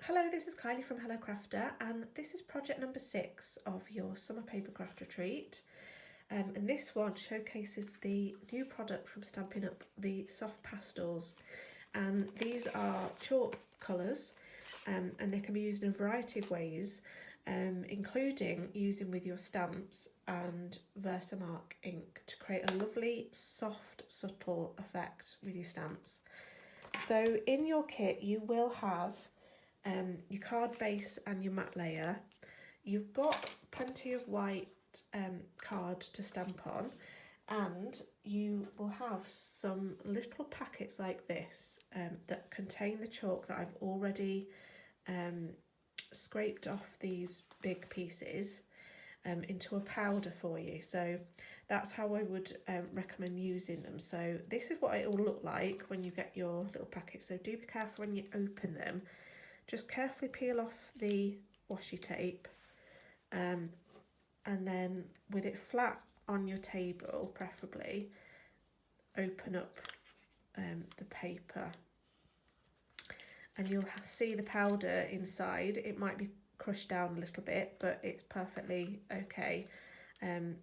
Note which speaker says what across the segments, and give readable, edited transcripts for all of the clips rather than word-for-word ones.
Speaker 1: Hello, this is Kylie from Hello Crafter, and this is project number 6 of your summer paper craft retreat. And this one showcases the new product from Stampin' Up, the soft pastels. And these are chalk colours, and they can be used in a variety of ways, including using with your stamps and Versamark ink to create a lovely, soft, subtle effect with your stamps. So in your kit, you will have your card base and your matte layer. You've got plenty of white card to stamp on, and you will have some little packets like this that contain the chalk that I've already scraped off these big pieces into a powder for you. So that's how I would recommend using them. So this is what it will look like when you get your little packet. So do be careful when you open them. Just carefully peel off the washi tape, and then with it flat on your table, preferably, open up the paper, and you'll see the powder inside. It might be crushed down a little bit, but it's perfectly okay.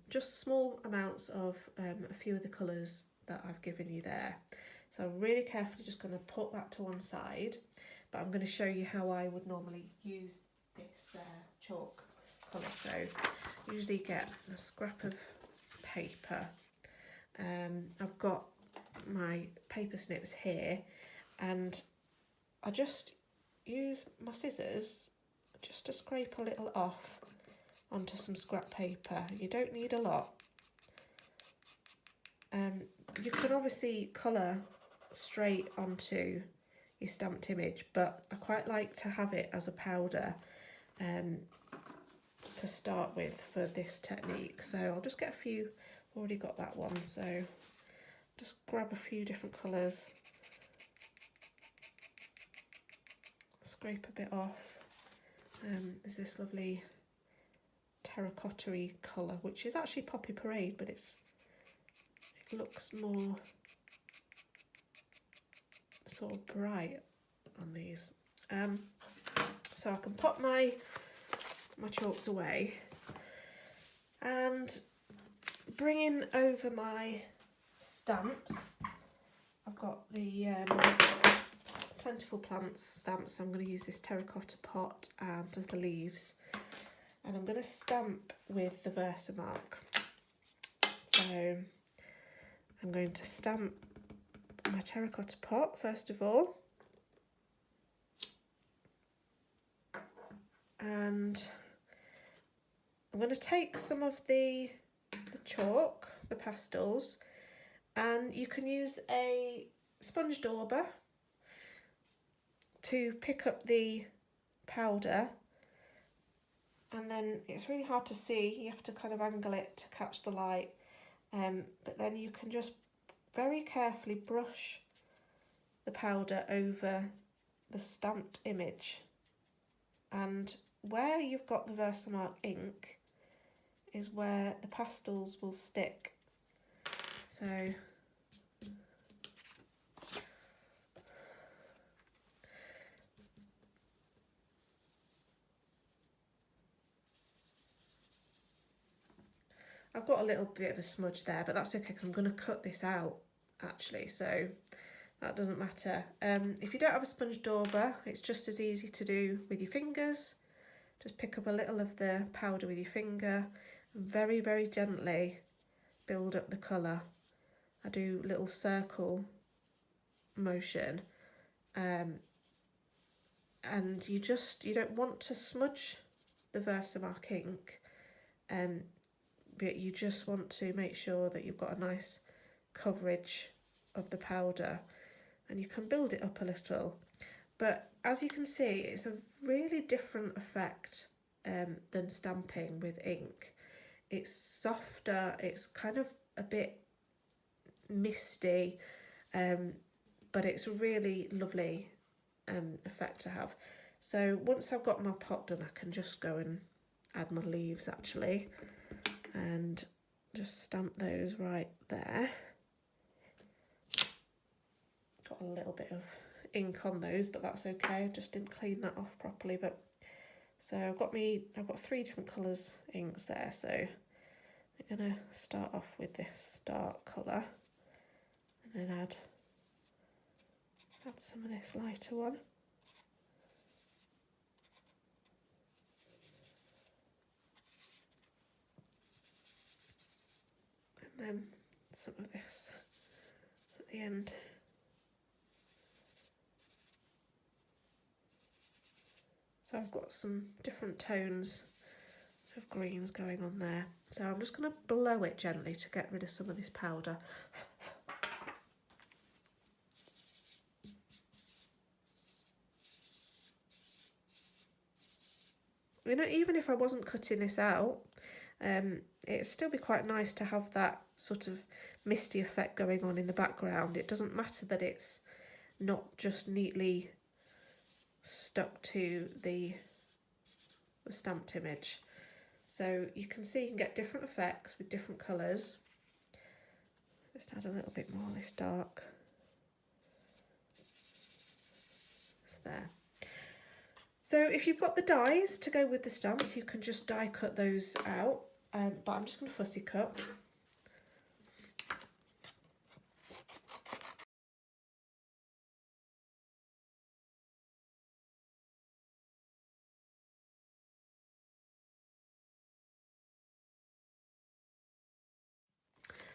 Speaker 1: Just small amounts of a few of the colours that I've given you there. So I'm really carefully just going to put that to one side. But I'm going to show you how I would normally use this chalk colour. So usually get a scrap of paper. I've got my paper snips here, and I just use my scissors just to scrape a little off onto some scrap paper. You don't need a lot. You can obviously colour straight onto your stamped image, but I quite like to have it as a powder to start with for this technique. So I'll just get a few, already got that one, so just grab a few different colours, scrape a bit off. There's this lovely terracotta-y colour, which is actually Poppy Parade, but it looks more sort of bright on these. So I can pop my chalks away and bringing over my stamps. I've got the Plentiful Plants stamps. I'm going to use this terracotta pot and the leaves, and I'm going to stamp with the Versamark. So I'm going to stamp my terracotta pot first of all, and I'm going to take some of the chalk, the pastels, and you can use a sponge dauber to pick up the powder, and then it's really hard to see, you have to kind of angle it to catch the light, but then you can just very carefully brush the powder over the stamped image, and where you've got the Versamark ink is where the pastels will stick. So I've got a little bit of a smudge there, but that's okay because I'm going to cut this out actually, so that doesn't matter. If you don't have a sponge dauber, it's just as easy to do with your fingers. Just pick up a little of the powder with your finger and very, very gently build up the colour. I do little circle motion, and you don't want to smudge the Versamark ink, but you just want to make sure that you've got a nice coverage of the powder, and you can build it up a little. But as you can see, it's a really different effect than stamping with ink. It's softer, it's kind of a bit misty, but it's a really lovely effect to have. So once I've got my pot done, I can just go and add my leaves actually, and just stamp those right there. Got a little bit of ink on those, but that's okay. I just didn't clean that off properly. But so I've got 3 different colours inks there. So I'm gonna start off with this dark colour, and then add some of this lighter one. And then some of this at the end. So I've got some different tones of greens going on there. So I'm just going to blow it gently to get rid of some of this powder. You know, even if I wasn't cutting this out, it'd still be quite nice to have that sort of misty effect going on in the background. It doesn't matter that it's not just neatly stuck to the stamped image. So you can see you can get different effects with different colours. Just add a little bit more of this dark. It's there. So if you've got the dies to go with the stamps, you can just die cut those out, but I'm just going to fussy cut.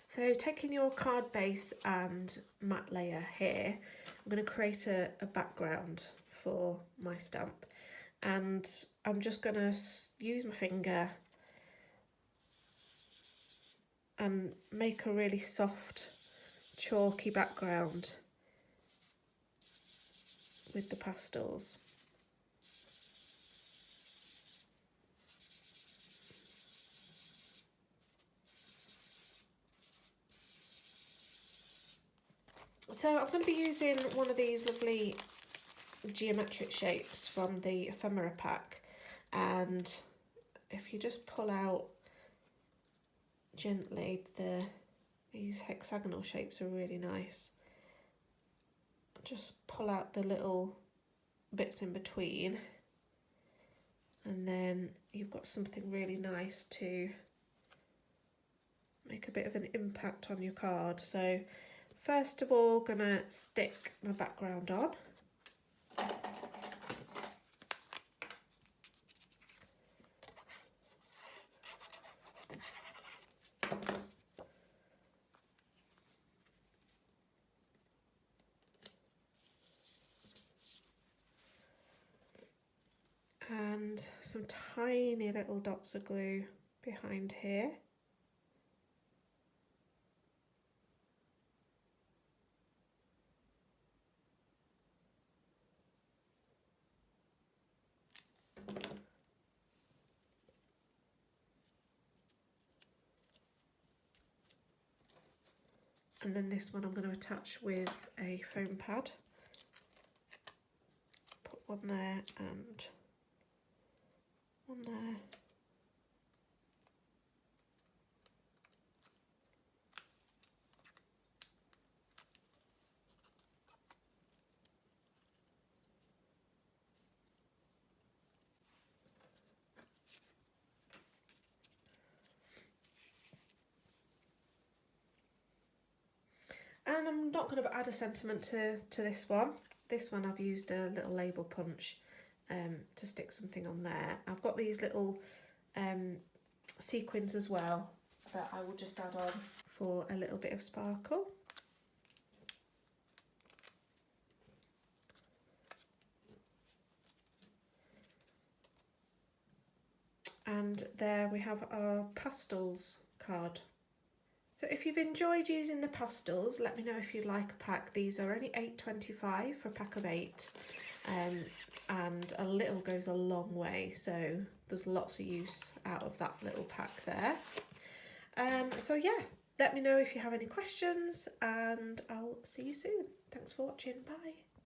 Speaker 1: So taking your card base and matte layer here, I'm going to create a background for my stamp, and I'm just going to use my finger and make a really soft chalky background with the pastels. So I'm going to be using one of these lovely geometric shapes from the ephemera pack, and if you just pull out gently, these hexagonal shapes are really nice. Just pull out the little bits in between, and then you've got something really nice to make a bit of an impact on your card. So first of all, gonna stick my background on. And some tiny little dots of glue behind here. And then this one I'm going to attach with a foam pad. Put one there and one there. And I'm not going to add a sentiment to this one. This one I've used a little label punch to stick something on there. I've got these little sequins as well that I will just add on for a little bit of sparkle. And there we have our pastels card. So if you've enjoyed using the pastels, let me know if you'd like a pack. These are only £8.25 for a pack of 8, and a little goes a long way, so there's lots of use out of that little pack there. So yeah, let me know if you have any questions, and I'll see you soon. Thanks for watching, bye.